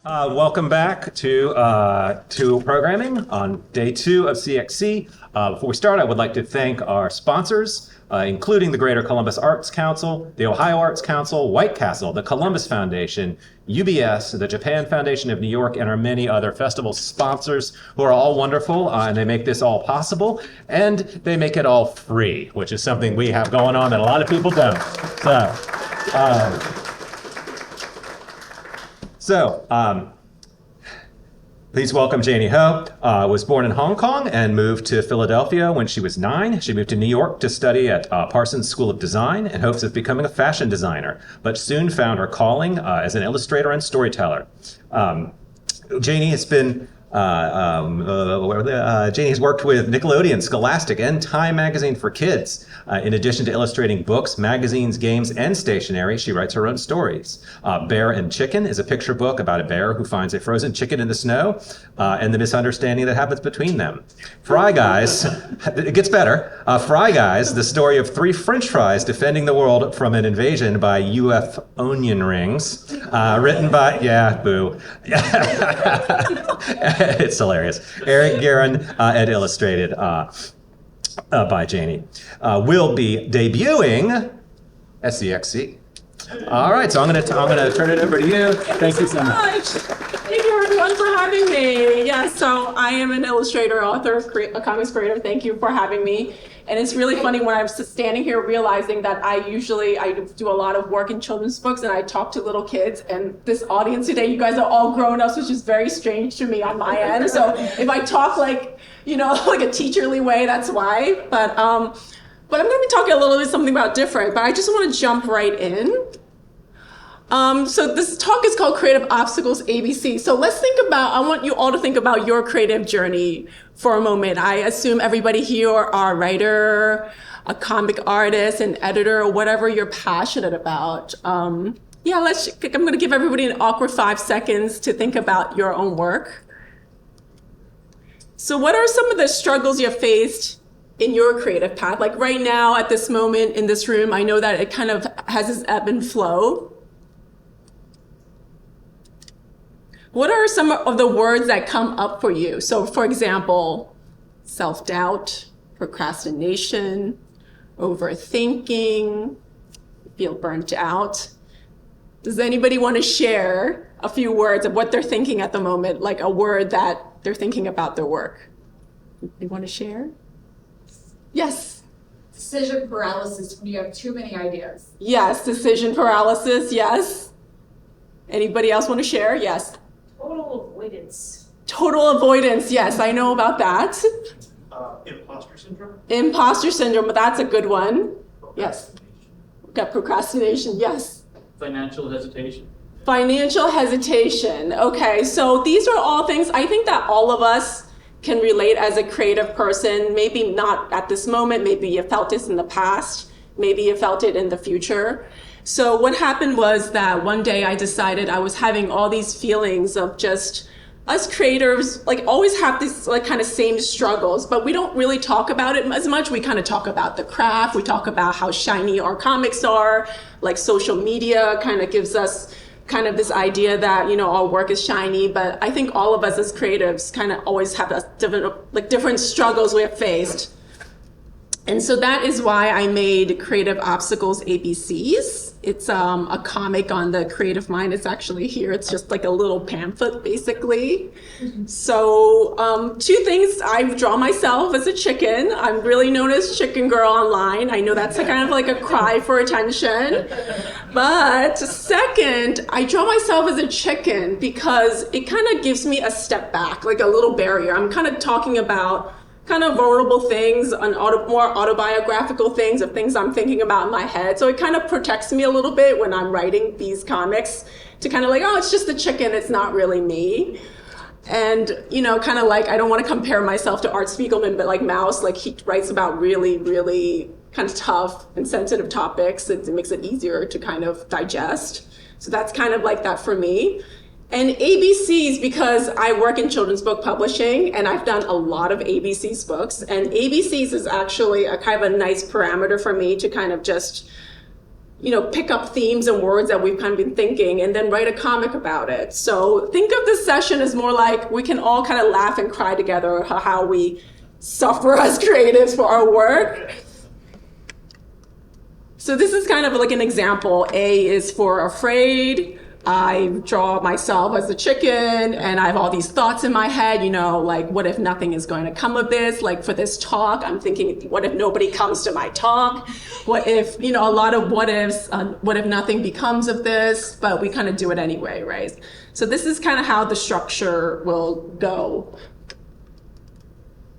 Welcome back to programming on day 2 of CXC. Before we start, I would like to thank our sponsors, including the Greater Columbus Arts Council, the Ohio Arts Council, White Castle, the Columbus Foundation, UBS, the Japan Foundation of New York, and our many other festival sponsors who are all wonderful, and they make this all possible, and they make it all free, which is something we have going on that a lot of people don't. Please welcome Jannie Ho. Was born in Hong Kong and moved to Philadelphia when she was 9. She moved to New York to study at Parsons School of Design in hopes of becoming a fashion designer, but soon found her calling as an illustrator and storyteller. Jannie has been Jannie has worked with Nickelodeon, Scholastic, and Time Magazine for Kids. In addition to illustrating books, magazines, games, and stationery, she writes her own stories. Bear and Chicken is a picture book about a bear who finds a frozen chicken in the snow and the misunderstanding that happens between them. Fry Guys, it gets better. Fry Guys, the story of 3 French fries defending the world from an invasion by UF onion rings. Written by, boo. It's hilarious. Eric Guerin and illustrated by Jannie. Will be debuting at CXC. All right, so I'm gonna turn it over to you. Thank you so much. Thank you everyone for having me. So I am an illustrator, author, a comics creator. Thank you for having me. And it's really funny when I'm standing here realizing that I do a lot of work in children's books and I talk to little kids, and this audience today, you guys are all grown-ups, which is very strange to me on my end. So if I talk like a teacherly way, that's why. But I'm going to be talking a little bit something about different, but I just want to jump right in. So this talk is called Creative Obstacles ABC. So I want you all to think about your creative journey for a moment. I assume everybody here are a writer, a comic artist, an editor, or whatever you're passionate about. I'm going to give everybody an awkward 5 seconds to think about your own work. So what are some of the struggles you faced in your creative path? Like right now, at this moment in this room, I know that it kind of has this ebb and flow. What are some of the words that come up for you? So for example, self-doubt, procrastination, overthinking, feel burnt out. Does anybody want to share a few words of what they're thinking at the moment, like a word that they're thinking about their work? You want to share? Yes. Decision paralysis when you have too many ideas. Yes, decision paralysis, yes. Anybody else want to share? Yes. Total avoidance. Total avoidance, yes, I know about that. Imposter syndrome? Imposter syndrome, but that's a good one. Yes. We've got procrastination, yes. Financial hesitation. Financial hesitation, okay. So these are all things I think that all of us can relate as a creative person. Maybe not at this moment, maybe you felt this in the past, maybe you felt it in the future. So what happened was that one day I decided I was having all these feelings of just us creators always have these kind of same struggles, but we don't really talk about it as much. We kind of talk about the craft. We talk about how shiny our comics are. Like social media kind of gives us kind of this idea that, our work is shiny, but I think all of us as creatives kind of always have different struggles we have faced. And so that is why I made Creative Obstacles ABCs. It's a comic on the creative mind. It's actually here. It's just like a little pamphlet, basically. Mm-hmm. So 2 things. I draw myself as a chicken. I'm really known as Chicken Girl online. I know that's kind of like a cry for attention. But second, I draw myself as a chicken because it kind of gives me a step back, like a little barrier. I'm kind of talking about kind of vulnerable things, more autobiographical things, of things I'm thinking about in my head. So it kind of protects me a little bit when I'm writing these comics to kind of it's just a chicken, it's not really me. And, kind of I don't want to compare myself to Art Spiegelman, but Mouse, he writes about really, really kind of tough and sensitive topics. It makes it easier to kind of digest. So that's kind of like that for me. And ABCs, because I work in children's book publishing and I've done a lot of ABCs books, and ABCs is actually a kind of a nice parameter for me to kind of just pick up themes and words that we've kind of been thinking and then write a comic about it. So think of this session as more like we can all kind of laugh and cry together how we suffer as creatives for our work. So this is kind of like an example. A is for afraid. I draw myself as a chicken and I have all these thoughts in my head, like what if nothing is going to come of this? Like for this talk, I'm thinking, what if nobody comes to my talk? What if, a lot of what ifs, what if nothing becomes of this? But we kind of do it anyway, right? So this is kind of how the structure will go.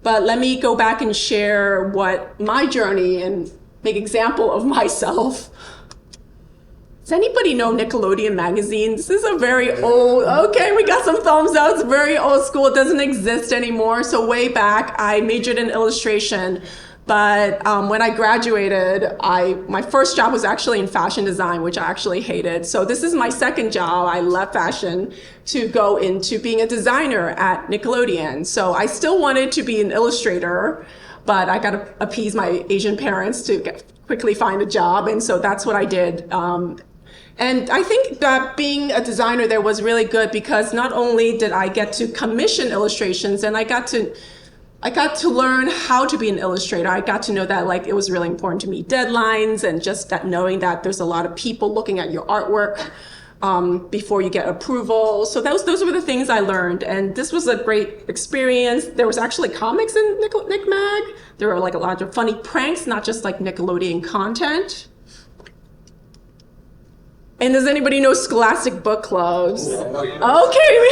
But let me go back and share what my journey and make example of myself. Does anybody know Nickelodeon magazine? This is a very old, okay, we got some thumbs up. It's very old school. It doesn't exist anymore. So way back, I majored in illustration. But when I graduated, my first job was actually in fashion design, which I actually hated. So this is my second job. I left fashion to go into being a designer at Nickelodeon. So I still wanted to be an illustrator, but I got to appease my Asian parents to quickly find a job. And so that's what I did. And I think that being a designer there was really good because not only did I get to commission illustrations, and I got to learn how to be an illustrator. I got to know that it was really important to meet deadlines and just that knowing that there's a lot of people looking at your artwork before you get approval. So those were the things I learned. And this was a great experience. There was actually comics in Nick Mag. There were a lot of funny pranks, not just Nickelodeon content. And does anybody know Scholastic Book Clubs? Okay,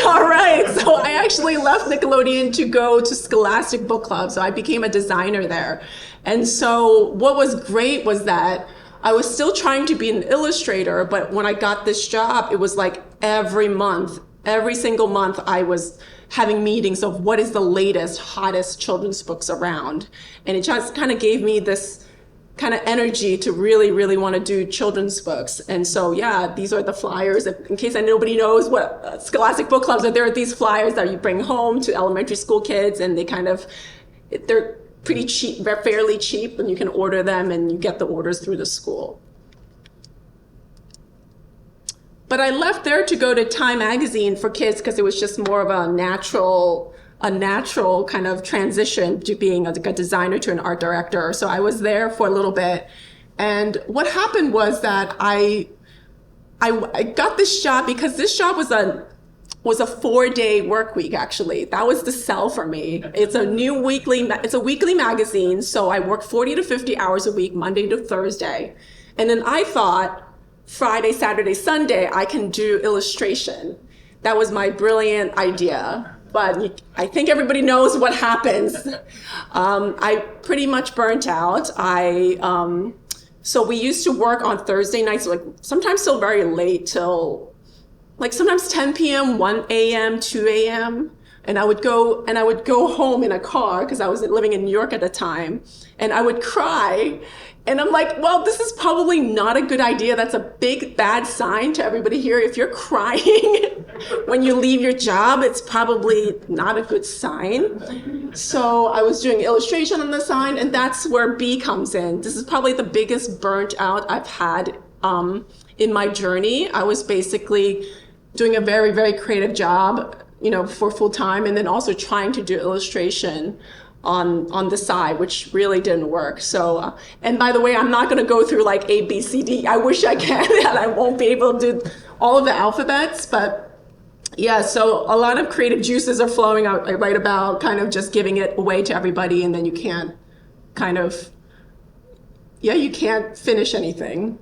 all right. So I actually left Nickelodeon to go to Scholastic Book Club. So I became a designer there. And so what was great was that I was still trying to be an illustrator, but when I got this job, it was every month, every single month, I was having meetings of what is the latest, hottest children's books around. And it just kind of gave me this kind of energy to really, really want to do children's books. And so, yeah, these are the flyers. In case nobody knows what Scholastic Book Clubs are, there are these flyers that you bring home to elementary school kids, and they're pretty cheap, they're fairly cheap, and you can order them, and you get the orders through the school. But I left there to go to Time Magazine for kids because it was just more of a natural kind of transition to being a designer to an art director. So I was there for a little bit. And what happened was that I got this job because this job was a 4-day work week, actually. That was the sell for me. It's a weekly magazine. So I work 40 to 50 hours a week, Monday to Thursday. And then I thought Friday, Saturday, Sunday, I can do illustration. That was my brilliant idea. But I think everybody knows what happens. I pretty much burnt out. So we used to work on Thursday nights, sometimes till very late, till sometimes 10 p.m., 1 a.m., 2 a.m. And I would go home in a car because I was living in New York at the time, and I would cry. And I'm like, well, this is probably not a good idea. That's a big bad sign to everybody here. If you're crying when you leave your job, it's probably not a good sign. So I was doing illustration on the side, and that's where B comes in. This is probably the biggest burnt out I've had in my journey. I was basically doing a very, very creative job, for full time, and then also trying to do illustration on the side, which really didn't work. So, and by the way, I'm not going to go through A, B, C, D. I wish I can, and I won't be able to do all of the alphabets, but yeah, so a lot of creative juices are flowing out right about kind of just giving it away to everybody, and then you can't you can't finish anything.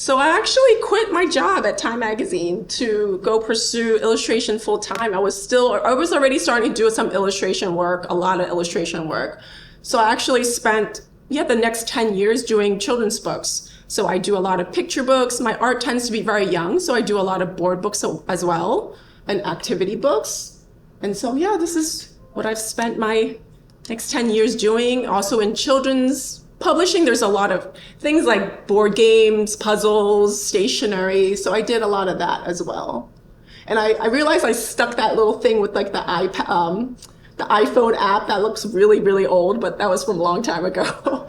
So I actually quit my job at Time Magazine to go pursue illustration full time. I was already starting to do some illustration work, a lot of illustration work. So I actually spent, the next 10 years doing children's books. So I do a lot of picture books. My art tends to be very young, so I do a lot of board books as well, and activity books. And so, this is what I've spent my next 10 years doing. Also in children's publishing, there's a lot of things like board games, puzzles, stationery. So I did a lot of that as well. And I realized I stuck that little thing with the iPhone app that looks really, really old, but that was from a long time ago.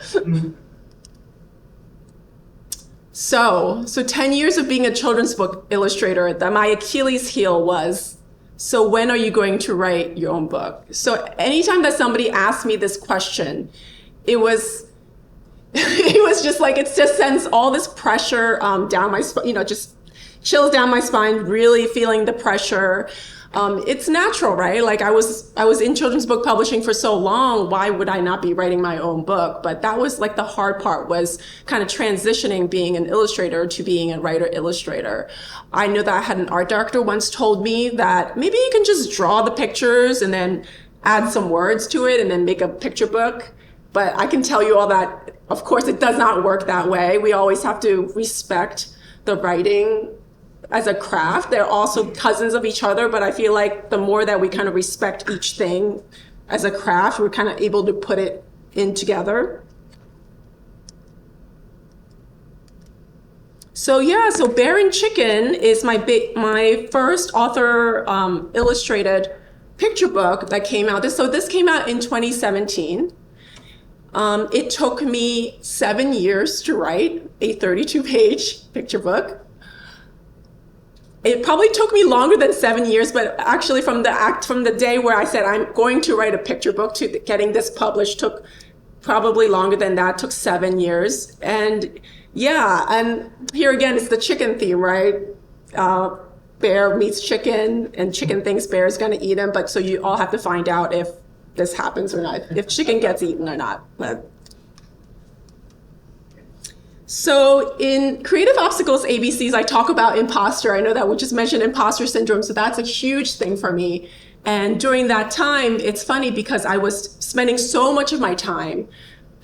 So 10 years of being a children's book illustrator, that my Achilles heel was, so when are you going to write your own book? So anytime that somebody asked me this question, it was it was just like, it just sends all this pressure down my spine, just chills down my spine, really feeling the pressure. It's natural, right? Like I was in children's book publishing for so long. Why would I not be writing my own book? But that was like the hard part, was kind of transitioning being an illustrator to being a writer illustrator. I know that I had an art director once told me that maybe you can just draw the pictures and then add some words to it and then make a picture book. But I can tell you all that, of course, it does not work that way. We always have to respect the writing as a craft. They're also cousins of each other, but I feel like the more that we kind of respect each thing as a craft, we're kind of able to put it in together. So Bear and Chicken is my first author illustrated picture book that came out. This came out in 2017. It took me 7 years to write a 32-page picture book. It probably took me longer than 7 years, but actually from the day where I said I'm going to write a picture book to getting this published took probably longer than that, took 7 years. And and here again, it's the chicken theme, right? Bear meets chicken and chicken thinks bear is gonna eat him, but so you all have to find out if this happens or not, if chicken gets eaten or not. So in Creative Obstacles ABCs, I talk about imposter. I know that we just mentioned imposter syndrome, so that's a huge thing for me. And during that time, it's funny because I was spending so much of my time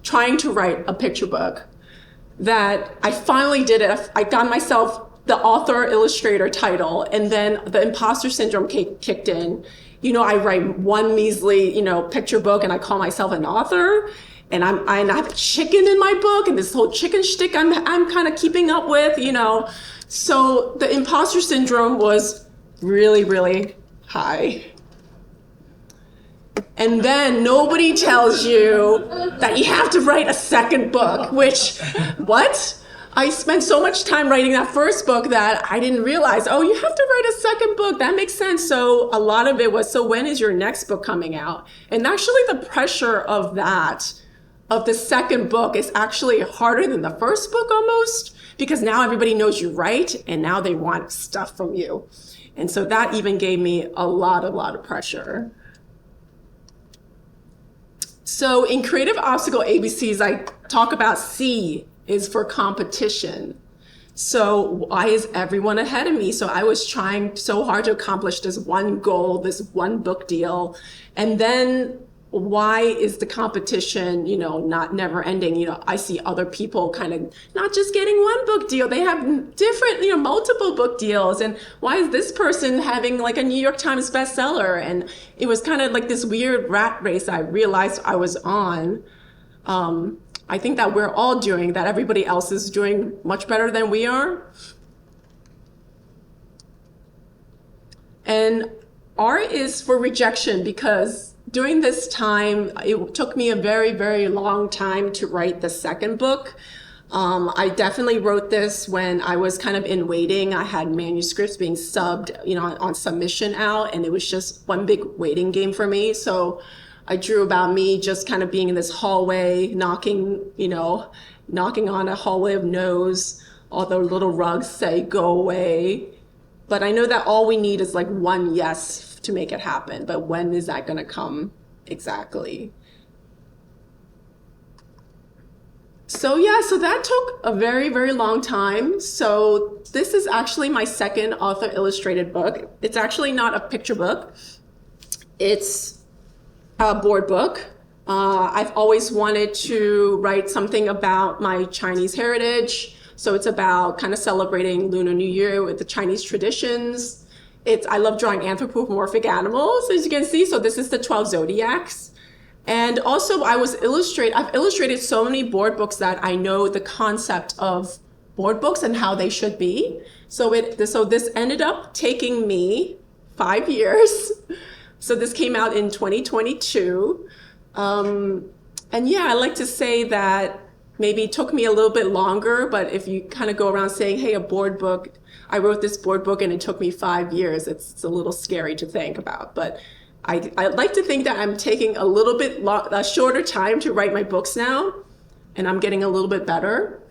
trying to write a picture book that I finally did it. I got myself the author illustrator title, and then the imposter syndrome kicked in. I write one measly, picture book and I call myself an author. And I have chicken in my book and this whole chicken shtick I'm kind of keeping up with, So the imposter syndrome was really, really high. And then nobody tells you that you have to write a second book, which, what? I spent so much time writing that first book that I didn't realize, oh, you have to write a second book. That makes sense. So a lot of it was, so when is your next book coming out? And actually the pressure of the second book is actually harder than the first book almost, because now everybody knows you write and now they want stuff from you. And so that even gave me a lot of pressure. So in Creative Obstacle ABCs, I talk about C is for competition. So why is everyone ahead of me? So I was trying so hard to accomplish this one goal, this one book deal. And then why is the competition, not never ending? I see other people kind of not just getting one book deal, they have different, multiple book deals. And why is this person having like a New York Times bestseller? And it was kind of like this weird rat race I realized I was on. I think that we're all doing, that everybody else is doing much better than we are. And R is for rejection, because during this time, it took me a very, very long time to write the second book. I definitely wrote this when I was kind of in waiting. I had manuscripts being subbed, on submission out, and it was just one big waiting game for me. So I drew about me just kind of being in this hallway, knocking on a hallway of no's. All the little rugs say, go away. But I know that all we need is like one yes to make it happen. But when is that going to come exactly? So that took a very, very long time. So this is actually my second author illustrated book. It's actually not a picture book. It's a board book. I've always wanted to write something about my Chinese heritage. So it's about kind of celebrating Lunar New Year with the Chinese traditions. I love drawing anthropomorphic animals, as you can see. So this is the 12 zodiacs. And also I've illustrated so many board books that I know the concept of board books and how they should be. So this ended up taking me 5 years. So this came out in 2022. I like to say that maybe took me a little bit longer, but if you kind of go around saying, hey, a board book, I wrote this board book and it took me 5 years, it's a little scary to think about. But I like to think that I'm taking a little bit a shorter time to write my books now, and I'm getting a little bit better.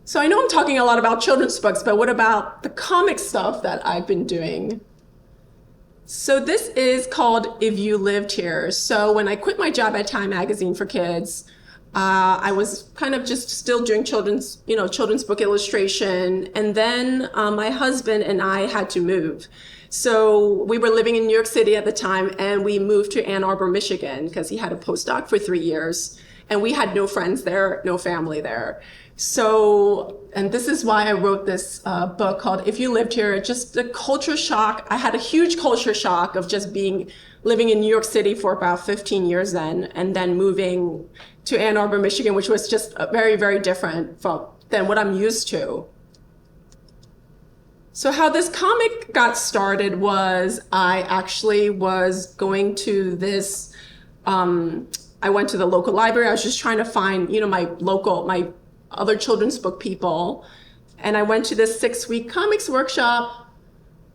So I know I'm talking a lot about children's books, but what about the comic stuff that I've been doing? So this is called If You Lived Here. So when I quit my job at Time Magazine for Kids, I was kind of just still doing children's book illustration. And then my husband and I had to move. So we were living in New York City at the time, and we moved to Ann Arbor, Michigan, because he had a postdoc for 3 years. And we had no friends there, no family there. So, and this is why I wrote this book called If You Lived Here. Just the culture shock. I had a huge culture shock of just living in New York City for about 15 years then, and then moving to Ann Arbor, Michigan, which was just very, very different than what I'm used to. So how this comic got started was I actually was going to this, I went to the local library. I was just trying to find, my other children's book people. And I went to this 6-week comics workshop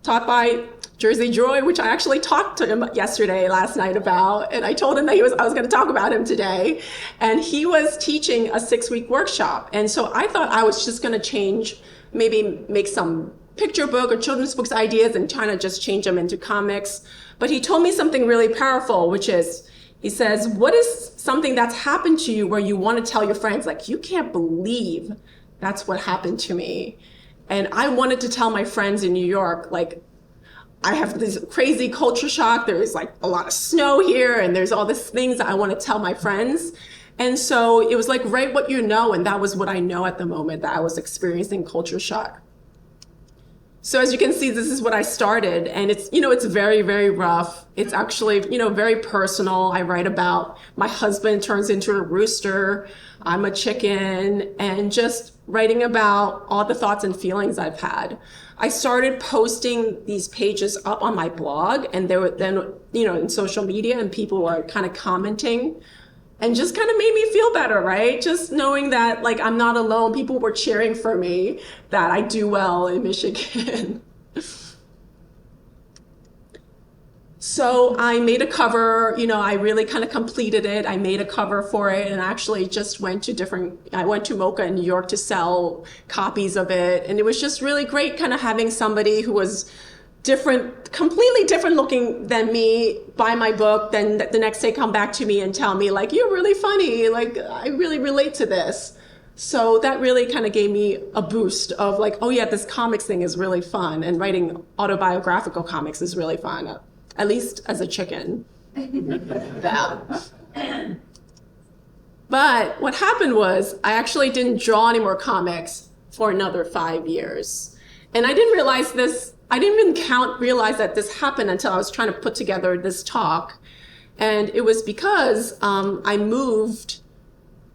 taught by Jersey Joy, which I actually talked to him last night about. And I told him that I was going to talk about him today. And he was teaching a 6-week workshop. And so I thought I was just going to maybe make some picture book or children's books ideas and trying to just change them into comics. But he told me something really powerful, which is, he says, what is something that's happened to you where you want to tell your friends, like, you can't believe that's what happened to me. And I wanted to tell my friends in New York, like, I have this crazy culture shock. There is like a lot of snow here, and there's all these things that I want to tell my friends. And so it was like, write what you know. And that was what I know at the moment, that I was experiencing culture shock. So as you can see, this is what I started, and it's very, very rough. It's actually, very personal. I write about my husband turns into a rooster, I'm a chicken, and just writing about all the thoughts and feelings I've had. I started posting these pages up on my blog, and there were then, in social media, and people were kind of commenting. And just kind of made me feel better, right? Just knowing that, like, I'm not alone. People were cheering for me, that I do well in Michigan. So I made a cover, I really kind of completed it. I made a cover for it, and actually just I went to Mocha in New York to sell copies of it. And it was just really great kind of having somebody who was completely different looking than me buy my book, then the next day come back to me and tell me, like, you're really funny, like, I really relate to this. So that really kind of gave me a boost of like, oh yeah, this comics thing is really fun, and writing autobiographical comics is really fun, at least as a chicken. But what happened was I actually didn't draw any more comics for another 5 years. And I didn't realize this. I didn't even realize that this happened until I was trying to put together this talk. And it was because I moved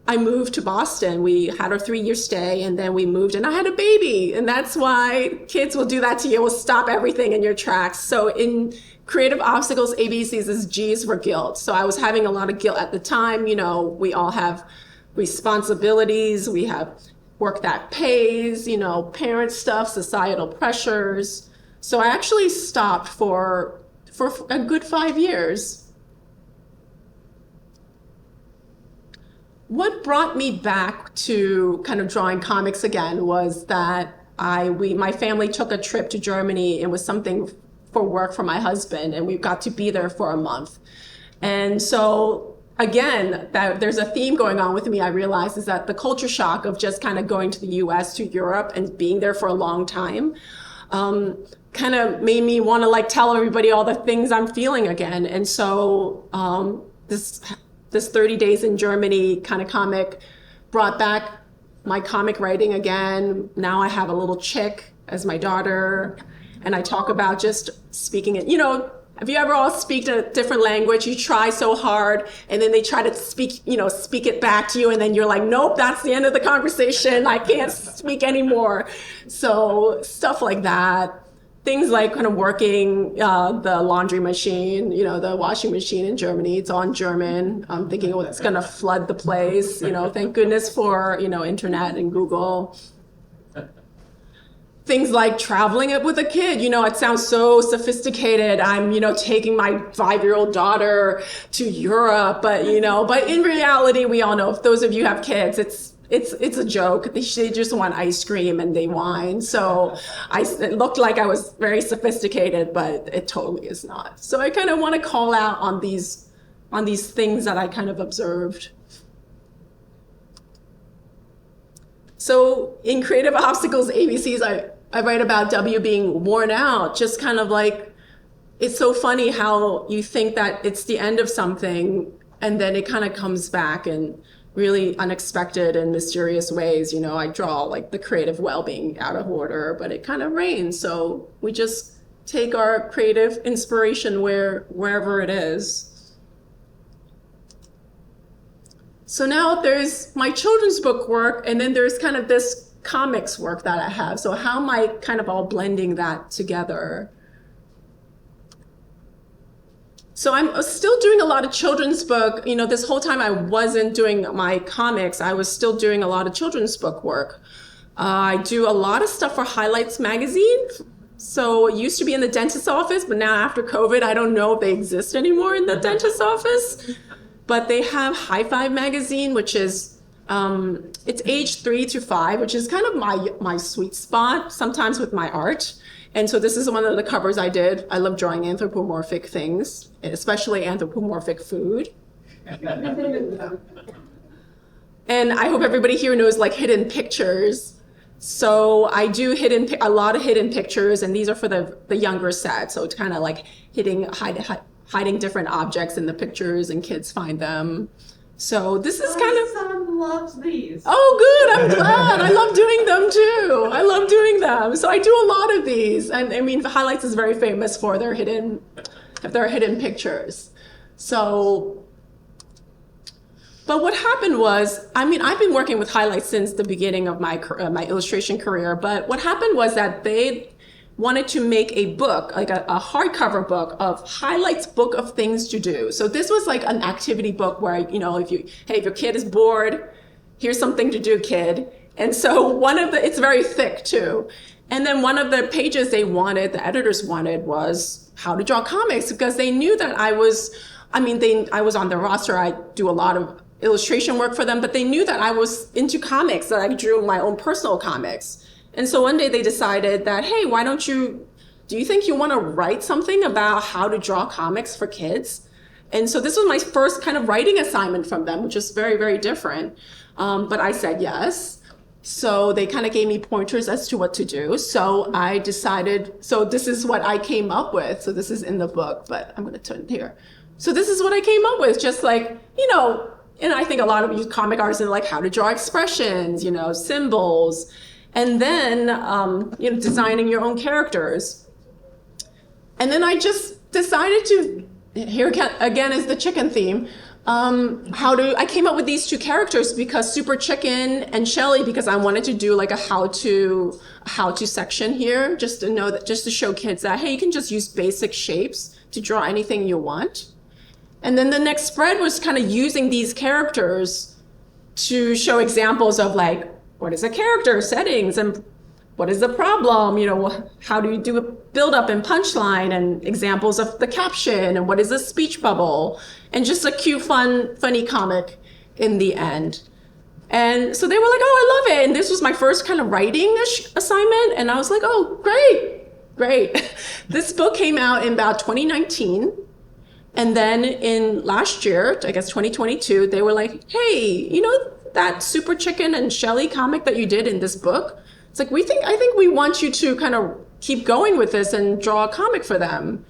to Boston. We had our 3-year stay, and then we moved, and I had a baby. And that's why kids will do that to you, will stop everything in your tracks. So in creative obstacles, ABCs is G's for guilt. So I was having a lot of guilt at the time. We all have responsibilities. We have work that pays, parent stuff, societal pressures. So I actually stopped for a good 5 years. What brought me back to kind of drawing comics again was that my family took a trip to Germany. It was something for work for my husband, and we got to be there for a month. And so again, that there's a theme going on with me, I realized, is that the culture shock of just kind of going to the US, to Europe, and being there for a long time, kind of made me want to like tell everybody all the things I'm feeling again. And so this 30 Days in Germany kind of comic brought back my comic writing again. Now I have a little chick as my daughter, and I talk about just speaking it. Have you ever all speak a different language? You try so hard, and then they try to speak it back to you, and then you're like, nope, that's the end of the conversation. I can't speak anymore. So stuff like that. things like kind of working the laundry machine, the washing machine in Germany. It's all in German. I'm thinking, oh, it's going to flood the place. Thank goodness for, internet and Google. Things like traveling it with a kid. It sounds so sophisticated. I'm, taking my 5-year-old daughter to Europe, but in reality, we all know, if those of you have kids, it's a joke. They just want ice cream and they whine. So it looked like I was very sophisticated, but it totally is not. So I kind of want to call out on these things that I kind of observed. So in Creative Obstacles, ABCs, I write about W being worn out, just kind of like, it's so funny how you think that it's the end of something and then it kind of comes back in really unexpected and mysterious ways. I draw like the creative well being out of order, but it kind of rains. So we just take our creative inspiration wherever it is. So now there's my children's book work, and then there's kind of this comics work that I have. So how am I kind of all blending that together? So I'm still doing a lot of children's book. This whole time I wasn't doing my comics, I was still doing a lot of children's book work. I do a lot of stuff for Highlights magazine. So it used to be in the dentist's office, but now after COVID, I don't know if they exist anymore in the dentist's office. But they have High Five magazine, which is, it's age 3 to 5, which is kind of my sweet spot, sometimes with my art. And so this is one of the covers I did. I love drawing anthropomorphic things, especially anthropomorphic food. And I hope everybody here knows like hidden pictures. So I do a lot of hidden pictures, and these are for the younger set. So it's kind of like hiding different objects in the pictures, and kids find them. So this is kind of... My son loves these. Oh, good. I'm glad. I love doing them too. I love doing them. So I do a lot of these. And I mean, Highlights is very famous for their hidden pictures. So, but what happened was, I mean, I've been working with Highlights since the beginning of my illustration career. But what happened was that they wanted to make a book, like a hardcover book of Highlights book of things to do. So this was like an activity book where, if your kid is bored, here's something to do, kid. And so it's very thick too. And then one of the pages the editors wanted was how to draw comics, because they knew that I was on their roster. I do a lot of illustration work for them, but they knew that I was into comics, that I drew my own personal comics. And so one day they decided that, hey, do you think you want to write something about how to draw comics for kids? And so this was my first kind of writing assignment from them, which is very, very different. But I said yes. So they kind of gave me pointers as to what to do. So I decided, so this is what I came up with. So this is in the book, but I'm going to turn it here. So this is what I came up with, just like, and I think a lot of you comic artists are like how to draw expressions, symbols. And then, designing your own characters. And then I just decided to, here again is the chicken theme, I came up with these 2 characters because Super Chicken and Shelly, because I wanted to do like a how-to section here, just to show kids that, hey, you can just use basic shapes to draw anything you want. And then the next spread was kind of using these characters to show examples of like, what is a character, settings, and what is the problem? How do you do a build-up and punchline, and examples of the caption, and what is a speech bubble, and just a cute, funny comic in the end. And so they were like, oh, I love it. And this was my first kind of writing assignment. And I was like, oh, great. This book came out in about 2019. And then in last year, I guess 2022, they were like, hey, that Super Chicken and Shelly comic that you did in this book, it's like, I think we want you to kind of keep going with this and draw a comic for them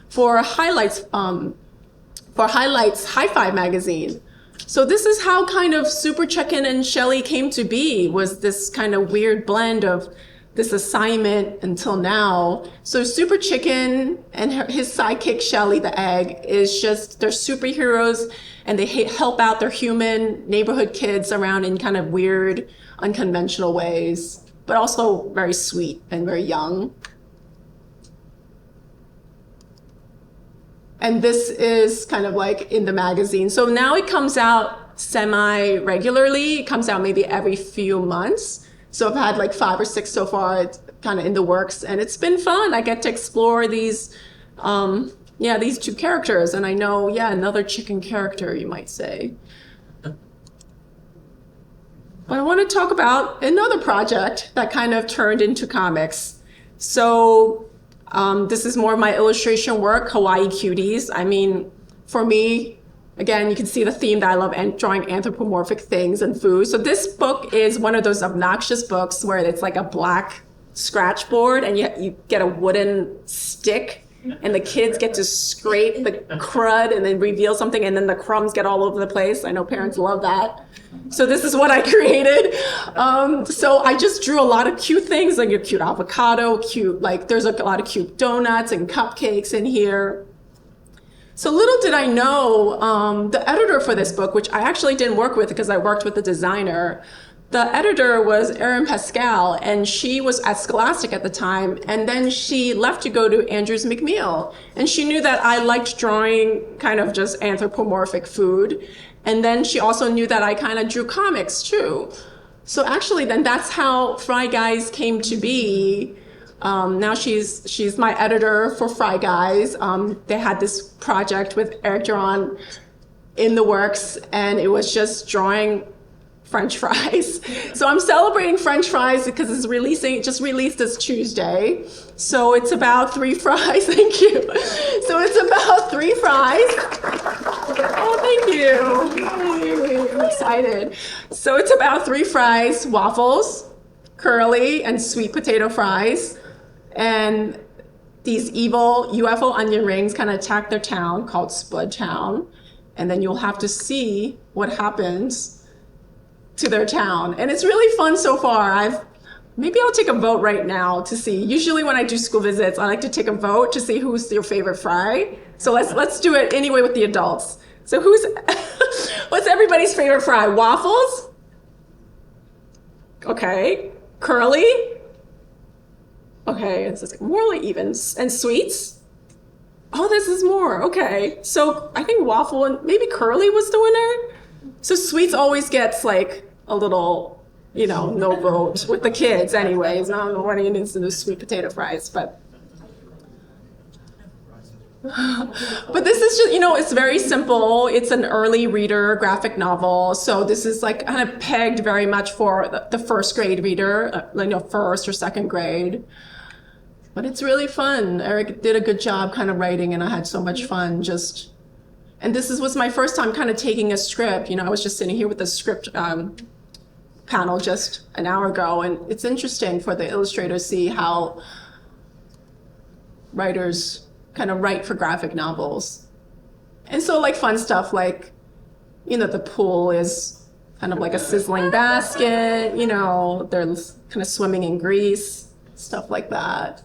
for Highlights High Five magazine. So this is how kind of Super Chicken and Shelly came to be, was this kind of weird blend of this assignment until now. So Super Chicken and his sidekick Shelly the egg is just, they're superheroes, and they help out their human neighborhood kids around in kind of weird, unconventional ways, but also very sweet and very young. And this is kind of like in the magazine. So now it comes out semi-regularly. It comes out maybe every few months. So I've had like 5 or 6 so far. It's kind of in the works, and it's been fun. I get to explore these, these 2 characters, and I know, another chicken character, you might say. But I want to talk about another project that kind of turned into comics. So this is more of my illustration work, Hawaii Cuties. I mean, for me, again, you can see the theme that I love drawing anthropomorphic things and food. So this book is one of those obnoxious books where it's like a black scratch board and you get a wooden stick and the kids get to scrape the crud and then reveal something and then the crumbs get all over the place. I know parents love that. So this is what I created. So I just drew a lot of cute things, like a cute avocado, there's a lot of cute donuts and cupcakes in here. So little did I know, the editor for this book, which I actually didn't work with because I worked with the designer, the editor was Erin Pascal, and she was at Scholastic at the time, and then she left to go to Andrews McMeel. And she knew that I liked drawing kind of just anthropomorphic food. And then she also knew that I kind of drew comics too. So actually then that's how Fry Guys came to be. Now she's my editor for Fry Guys. They had this project with Eric Duran in the works, and it was just drawing French fries. So I'm celebrating French fries because it just released this Tuesday. So it's about 3 fries, thank you. So it's about 3 fries. Oh, thank you. I'm excited. So it's about 3 fries, waffles, curly, and sweet potato fries. And these evil UFO onion rings kind of attack their town called Spud Town. And then you'll have to see what happens to their town. And it's really fun so far. Maybe I'll take a vote right now to see. Usually when I do school visits, I like to take a vote to see who's your favorite fry. So let's do it anyway with the adults. So what's everybody's favorite fry? Waffles? Okay. Curly? Okay, this is more like even. And sweets? Oh, this is more. Okay. So I think waffle and maybe curly was the winner. So sweets always gets like a little, no vote with the kids anyways. Not running into the sweet potato fries, but this is just, it's very simple. It's an early reader graphic novel. So this is like kind of pegged very much for the first grade reader, first or second grade. But it's really fun. Eric did a good job kind of writing, and I had so much fun and this was my first time kind of taking a script. I was just sitting here with the script panel just an hour ago, and it's interesting for the illustrator to see how writers kind of write for graphic novels. And so like fun stuff like, the pool is kind of like a sizzling basket, they're kind of swimming in grease, stuff like that.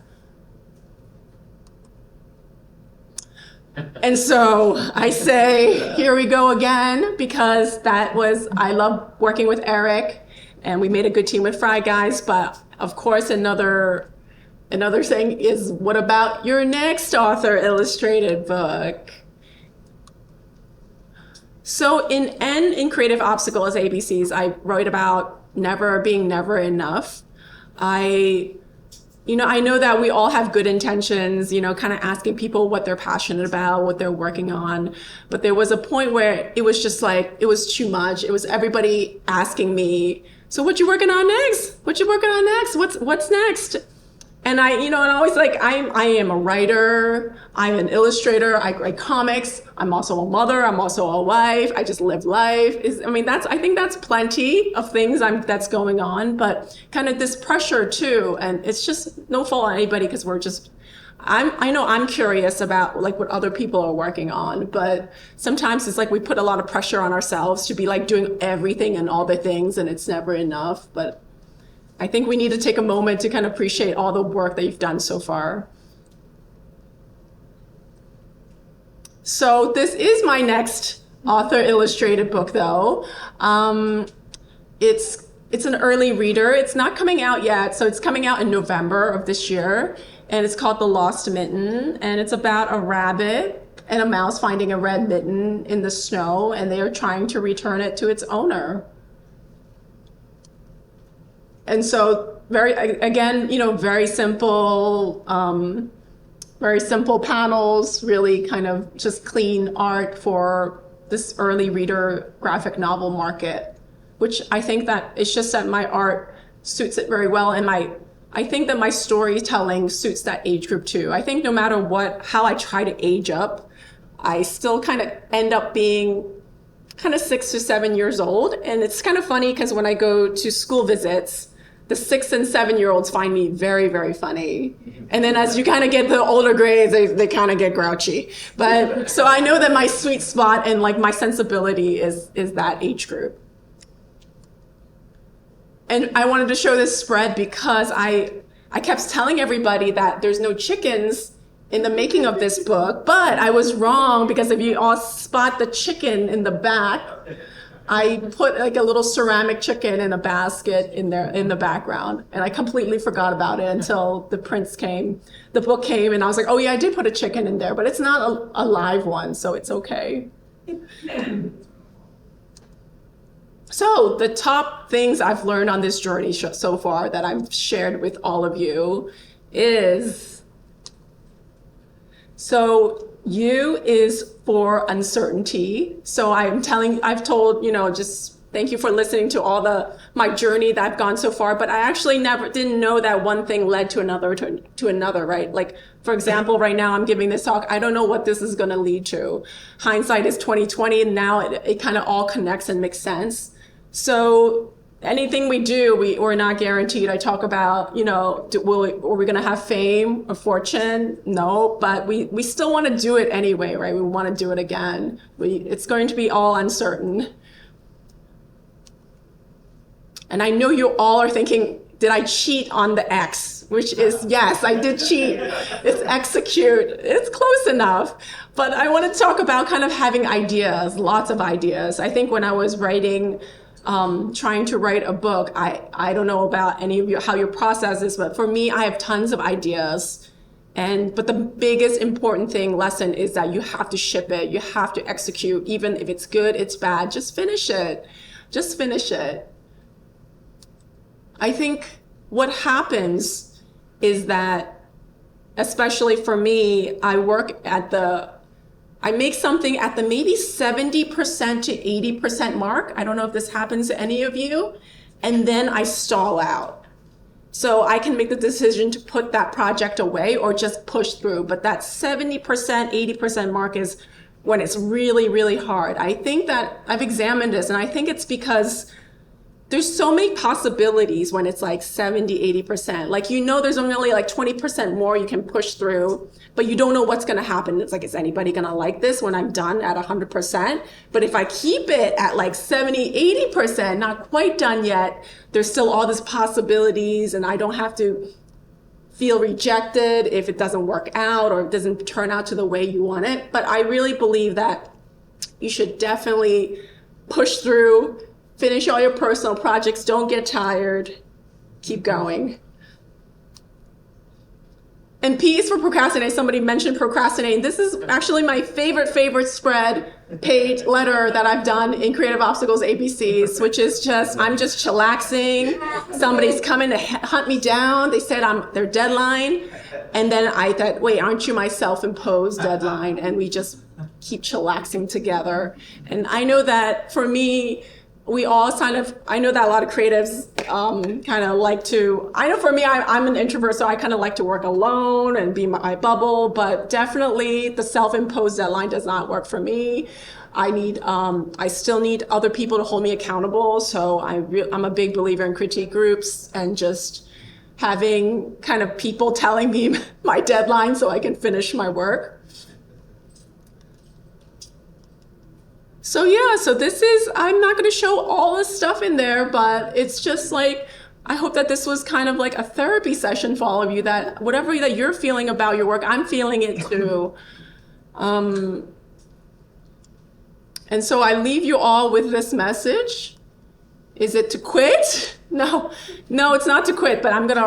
And so I say, here we go again, because I love working with Eric, and we made a good team with Fry Guys. But of course, another thing is, what about your next author illustrated book? So in Creative Obstacles, ABCs, I wrote about never being never enough. I know that we all have good intentions, kind of asking people what they're passionate about, what they're working on. But there was a point where it was just like, it was too much. It was everybody asking me, so what you working on next? What you working on next? What's next? And and always like, I am a writer, I'm an illustrator, I write comics, I'm also a mother, I'm also a wife, I just live life. I think that's plenty of things that's going on, but kind of this pressure too, and it's just no fault on anybody, because I know I'm curious about like what other people are working on, but sometimes it's like we put a lot of pressure on ourselves to be like doing everything and all the things, and it's never enough. But I think we need to take a moment to kind of appreciate all the work that you've done so far. So this is my next author illustrated book, though. It's an early reader. It's not coming out yet, so it's coming out in November of this year, and it's called The Lost Mitten, and it's about a rabbit and a mouse finding a red mitten in the snow, and they are trying to return it to its owner. And so very simple panels, really kind of just clean art for this early reader graphic novel market, which I think that it's just that my art suits it very well. And I think that my storytelling suits that age group too. I think no matter how I try to age up, I still kind of end up being kind of 6 to 7 years old. And it's kind of funny because when I go to school visits, the 6 and 7-year-olds find me very, very funny. And then as you kind of get the older grades, they kind of get grouchy. But so I know that my sweet spot and like my sensibility is that age group. And I wanted to show this spread because I kept telling everybody that there's no chickens in the making of this book, but I was wrong because if you all spot the chicken in the back, I put like a little ceramic chicken in a basket in there in the background, and I completely forgot about it until the book came, and I was like, oh yeah, I did put a chicken in there, but it's not a live one, so it's okay. So the top things I've learned on this journey so far that I've shared with all of you is, so U is for uncertainty. So I've told, just thank you for listening to all my journey that I've gone so far, but I actually didn't know that one thing led to another, right? Like, for example, right now I'm giving this talk, I don't know what this is going to lead to. Hindsight is 2020, and now it kind of all connects and makes sense. So anything we do, we're not guaranteed. I talk about, are we going to have fame or fortune? No, but we still want to do it anyway, right? We want to do it again. It's going to be all uncertain. And I know you all are thinking, did I cheat on the X? Which is, yes, I did cheat. It's execute. It's close enough. But I want to talk about kind of having ideas, lots of ideas. I think when I was trying to write a book, I don't know about any of you, how your process is, but for me, I have tons of ideas. But the biggest important lesson is that you have to ship it. You have to execute, even if it's good, it's bad, just finish it. Just finish it. I think what happens is that, especially for me, I make something at the maybe 70% to 80% mark. I don't know if this happens to any of you. And then I stall out. So I can make the decision to put that project away or just push through. But that 70%, 80% mark is when it's really, really hard. I think that I've examined this, and I think it's because there's so many possibilities when it's like 70, 80%. Like, there's only like 20% more you can push through, but you don't know what's going to happen. It's like, is anybody going to like this when I'm done at 100%? But if I keep it at like 70, 80%, not quite done yet, there's still all these possibilities, and I don't have to feel rejected if it doesn't work out or it doesn't turn out to the way you want it. But I really believe that you should definitely push through. Finish all your personal projects. Don't get tired. Keep going. And P is for procrastinate. Somebody mentioned procrastinating. This is actually my favorite spread page letter that I've done in Creative Obstacles ABCs, which is I'm just chillaxing. Somebody's coming to hunt me down. They said I'm their deadline. And then I thought, wait, aren't you my self-imposed deadline? And we just keep chillaxing together. And I know that for me, I know that a lot of creatives kind of like to, I know for me, I'm an introvert, so I kind of like to work alone and be my bubble, but definitely the self-imposed deadline does not work for me. I still need other people to hold me accountable, so I'm a big believer in critique groups and just having kind of people telling me my deadline so I can finish my work. So I'm not going to show all this stuff in there, but it's just like, I hope that this was kind of like a therapy session for all of you, that whatever that you're feeling about your work, I'm feeling it too. And so I leave you all with this message. Is it to quit? No, it's not to quit, but I'm going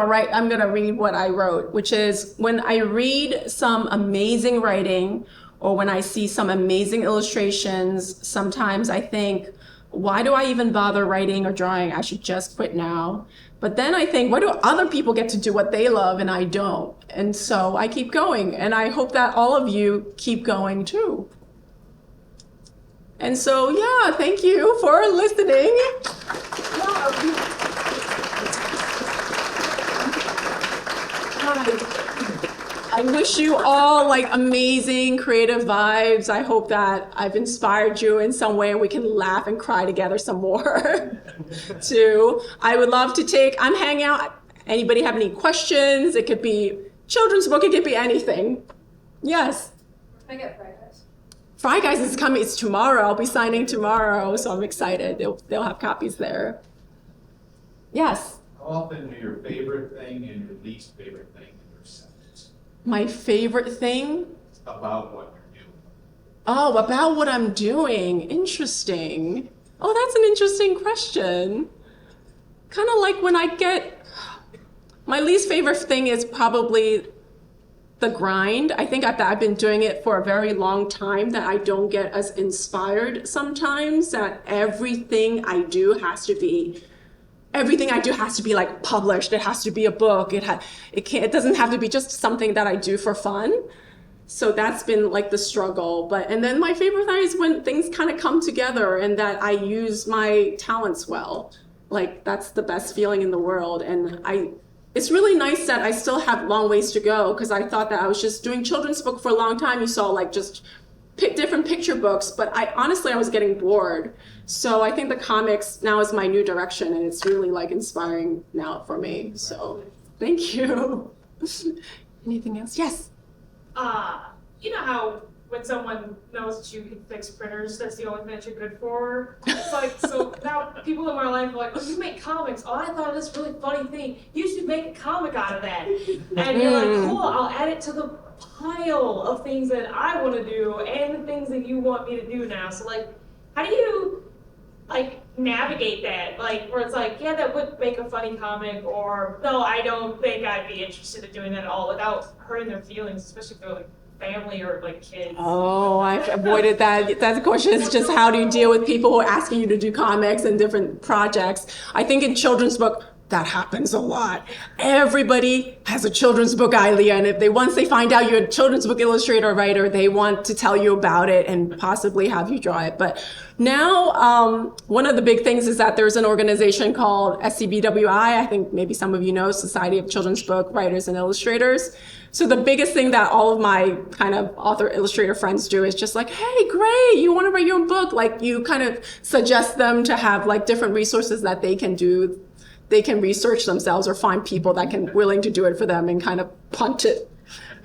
to read what I wrote, which is, when I read some amazing writing or when I see some amazing illustrations, sometimes I think, why do I even bother writing or drawing? I should just quit now. But then I think, why do other people get to do what they love and I don't? And so I keep going, and I hope that all of you keep going too. And so, yeah, thank you for listening. I wish you all like amazing creative vibes. I hope that I've inspired you in some way and we can laugh and cry together some more too. I would love to I'm hanging out. Anybody have any questions? It could be children's book, it could be anything. Yes. I get Fry Guys. Fry Guys is coming, it's tomorrow. I'll be signing tomorrow, so I'm excited. They'll have copies there. Yes. How often do your favorite thing and your least favorite thing in your sentence My favorite thing? about what you're doing? Oh, about what I'm doing. Interesting. Oh, that's an interesting question. Kind of like when I my least favorite thing is probably the grind. I think I've been doing it for a very long time, that I don't get as inspired sometimes, that everything I do has to be like published. It has to be a book. It doesn't have to be just something that I do for fun. So that's been like the struggle. And then my favorite thing is when things kind of come together and that I use my talents well. Like, that's the best feeling in the world. And it's really nice that I still have long ways to go, because I thought that I was just doing children's book for a long time. You saw like just different picture books, but I was getting bored. So I think the comics now is my new direction, and it's really like inspiring now for me. So thank you. Anything else? Yes. You know how when someone knows that you can fix printers, that's the only thing that you're good for? It's like, so now people in my life are like, oh, you make comics. Oh, I thought of this really funny thing. You should make a comic out of that. And you're like, cool, I'll add it to the pile of things that I want to do and the things that you want me to do now. So like, how do you like navigate that? Like, where it's like, yeah, that would make a funny comic, or no, I don't think I'd be interested in doing that at all, without hurting their feelings, especially if they're like family or like kids. Oh, I've avoided that. That question is just, how do you deal with people who are asking you to do comics and different projects? I think in children's book, that happens a lot. Everybody has a children's book idea, and once they find out you're a children's book illustrator or writer, they want to tell you about it and possibly have you draw it. But now, one of the big things is that there's an organization called SCBWI. I think maybe some of you know, Society of Children's Book Writers and Illustrators. So the biggest thing that all of my kind of author illustrator friends do is just like, hey, great, you want to write your own book? Like, you kind of suggest them to have like different resources that they can do. They can research themselves or find people that can willing to do it for them and kind of punt it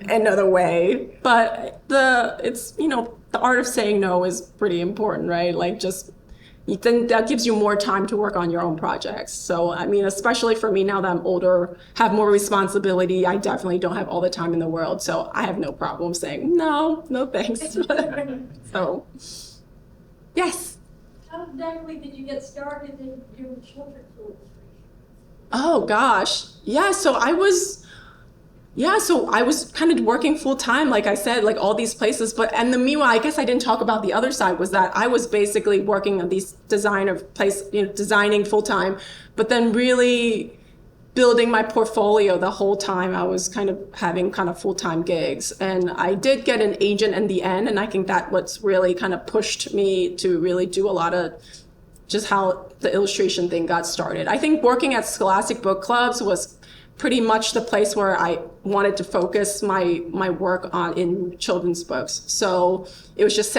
another way. But the art of saying no is pretty important, right? Like, then that gives you more time to work on your own projects. So, I mean, especially for me now that I'm older, have more responsibility, I definitely don't have all the time in the world. So I have no problem saying, no thanks. So, yes. How exactly did you get started in doing children's illustration? Oh gosh. Yeah, so I was kind of working full time, like I said, like all these places. And the meanwhile, I guess I didn't talk about the other side, was that I was basically working on these designing full time, but then really building my portfolio the whole time. I was kind of having kind of full time gigs, and I did get an agent in the end. And I think that what's really kind of pushed me to really do a lot of just how the illustration thing got started. I think working at Scholastic Book Clubs was pretty much the place where I wanted to focus my work in children's books. So it was just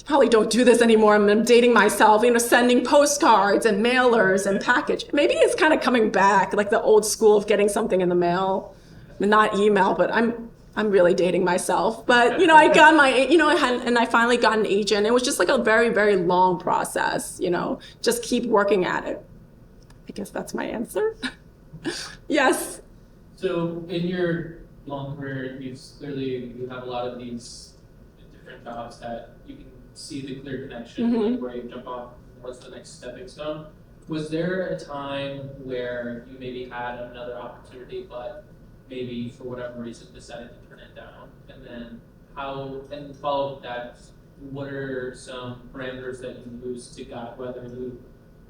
probably don't do this anymore. I'm dating myself, sending postcards and mailers and package. Maybe it's kind of coming back, like the old school of getting something in the mail, not email, but I'm really dating myself. But, I got and I finally got an agent. It was just like a very, very long process, just keep working at it. I guess that's my answer. Yes. So in your long career, you have a lot of these different jobs that you can see the clear connection, like where you jump off, what's the next stepping stone. Was there a time where you maybe had another opportunity, but maybe for whatever reason decided to turn it down? And then how, and follow up that, what are some parameters that you use to guide whether you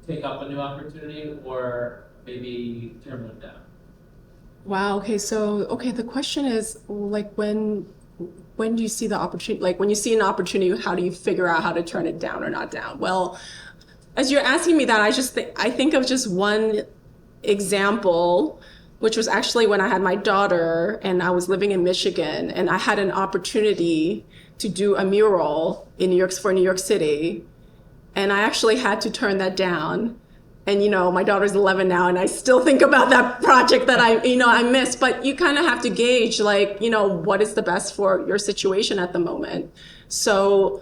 take up a new opportunity or maybe turn it down? Wow. Okay. So, the question is like when do you see the opportunity? Like when you see an opportunity, how do you figure out how to turn it down or not down? Well, as you're asking me that, I think of just one example, which was actually when I had my daughter and I was living in Michigan and I had an opportunity to do a mural in New York City, and I actually had to turn that down. And my daughter's 11 now, and I still think about that project that I missed. But you kind of have to gauge, like, what is the best for your situation at the moment. So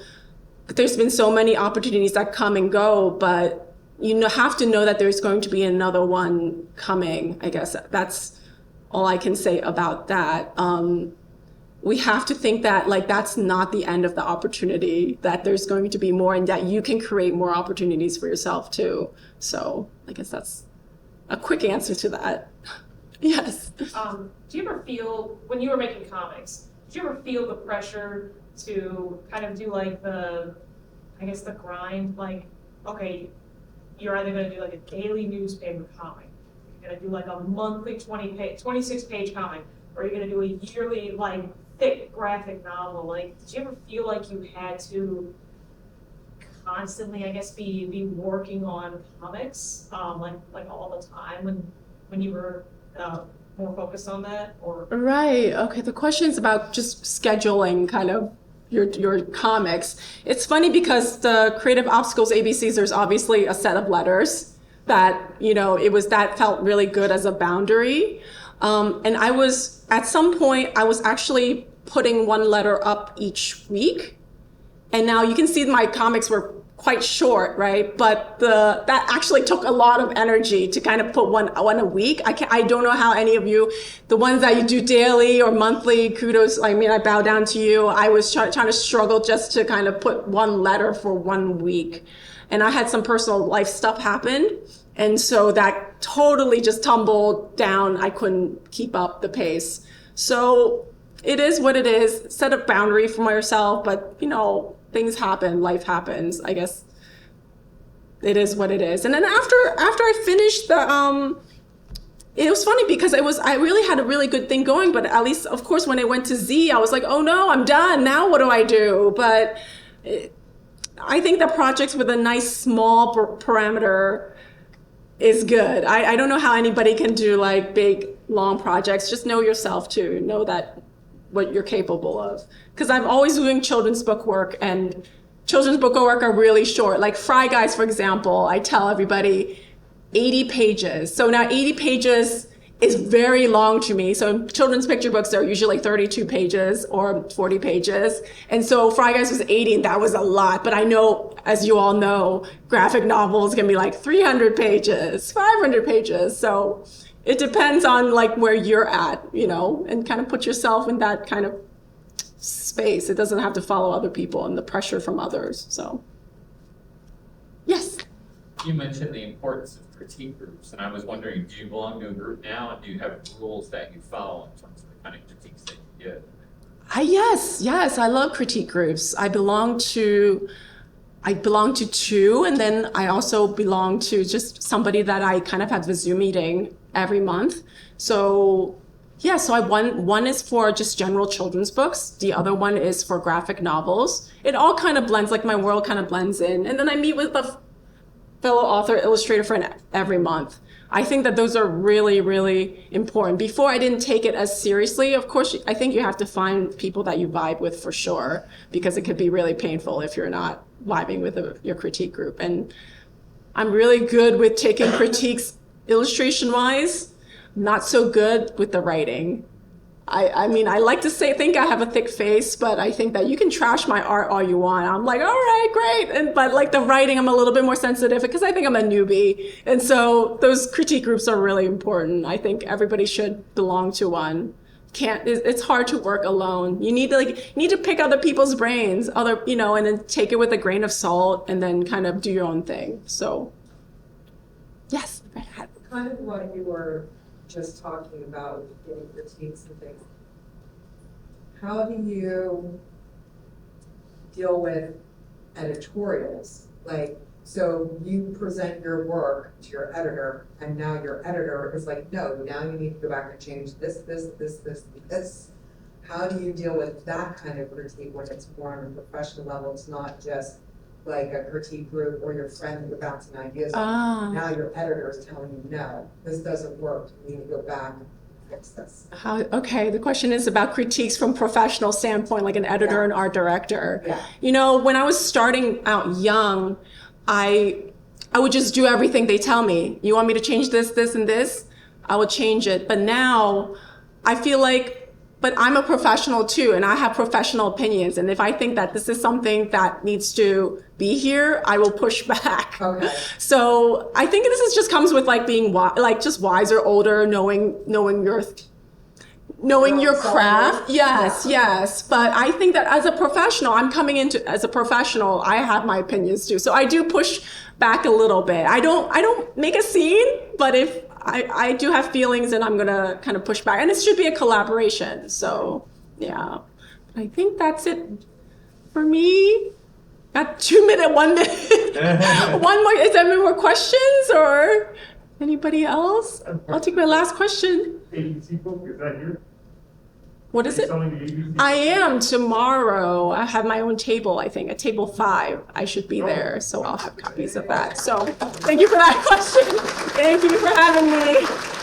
there's been so many opportunities that come and go, but you have to know that there's going to be another one coming. I guess that's all I can say about that. We have to think that like that's not the end of the opportunity, that there's going to be more and that you can create more opportunities for yourself too. So I guess that's a quick answer to that. Yes. Do you ever feel, when you were making comics, did you ever feel the pressure to kind of do like the grind? Like, okay, you're either going to do like a daily newspaper comic, you're going to do like a monthly 26-page comic, or you're going to do a yearly like thick graphic novel. Like, did you ever feel like you had to constantly, I guess, be working on comics, like all the time when you were more focused on that? Or Right. Okay. The question is about just scheduling kind of your comics. It's funny because the Creative Obstacles ABCs, there's obviously a set of letters that, that felt really good as a boundary. And at some point, I was actually putting one letter up each week. And now you can see my comics were quite short, right? But that actually took a lot of energy to kind of put one a week. I don't know how any of you, the ones that you do daily or monthly, kudos. I mean, I bow down to you. I was trying to struggle just to kind of put one letter for 1 week. And I had some personal life stuff happen. And so that totally just tumbled down. I couldn't keep up the pace. So it is what it is. Set a boundary for yourself, but things happen, life happens. I guess it is what it is. And then after I finished it was funny because I really had a really good thing going, but at least, of course, when it went to Z, I was like, oh no, I'm done. Now what do I do? But I think that projects with a nice small parameter is good. I don't know how anybody can do like big, long projects. Just know yourself too. Know that what you're capable of. Because I'm always doing children's book work, and children's book work are really short. Like Fry Guys, for example, I tell everybody 80 pages. So now 80 pages is very long to me. So children's picture books are usually 32 pages or 40 pages. And so Fry Guys was 80, and that was a lot. But I know, as you all know, graphic novels can be like 300 pages, 500 pages. So it depends on like where you're at, and kind of put yourself in that kind of space. It doesn't have to follow other people and the pressure from others. So, yes. You mentioned the importance of critique groups, and I was wondering, do you belong to a group now, and do you have rules that you follow in terms of the kind of critiques that you get? Yes, I love critique groups. I belong to two, and then I also belong to just somebody that I kind of have a Zoom meeting every month. So yeah, so one is for just general children's books. The other one is for graphic novels. It all kind of blends, like my world kind of blends in. And then I meet with a fellow author, illustrator friend every month. I think that those are really, really important. Before, I didn't take it as seriously. Of course, I think you have to find people that you vibe with for sure, because it could be really painful if you're not vibing with your critique group. And I'm really good with taking critiques illustration-wise, not so good with the writing. I mean, I like to think I have a thick face, but I think that you can trash my art all you want. I'm like, all right, great. But like the writing, I'm a little bit more sensitive because I think I'm a newbie. And so those critique groups are really important. I think everybody should belong to one. It's hard to work alone. You need to pick other people's brains, and then take it with a grain of salt and then kind of do your own thing. So, yes. Kind of what you were just talking about, getting critiques and things. How do you deal with editorials? Like, so you present your work to your editor, and now your editor is like, no, now you need to go back and change this. How do you deal with that kind of critique when it's more on a professional level? It's not just like a critique group or your friend you're bouncing ideas on. Now your editor is telling you, no, this doesn't work. You need to go back and fix this. Okay, the question is about critiques from professional standpoint, like an editor and art director. Yeah. You know, when I was starting out young, I would just do everything they tell me. You want me to change this, this, and this? I would change it. But now I feel like, but I'm a professional too, and I have professional opinions. And if I think that this is something that needs to be here, I will push back. Okay. So I think this is just comes with like being just wiser, older, knowing your craft. Yes. But I think that as a professional, I'm coming into as a professional, I have my opinions too. So I do push back a little bit. I don't make a scene, but if I do have feelings and I'm gonna kind of push back. And it should be a collaboration. So yeah. I think that's it for me. Got 2 minutes, 1 minute. One more. Is there any more questions or anybody else? I'll take my last question. ABC book, is that here? What is it? Selling the ABC I am tomorrow. I have my own table, I think, at table 5. I should be there, so I'll have copies of that. So thank you for that question. Thank you for having me.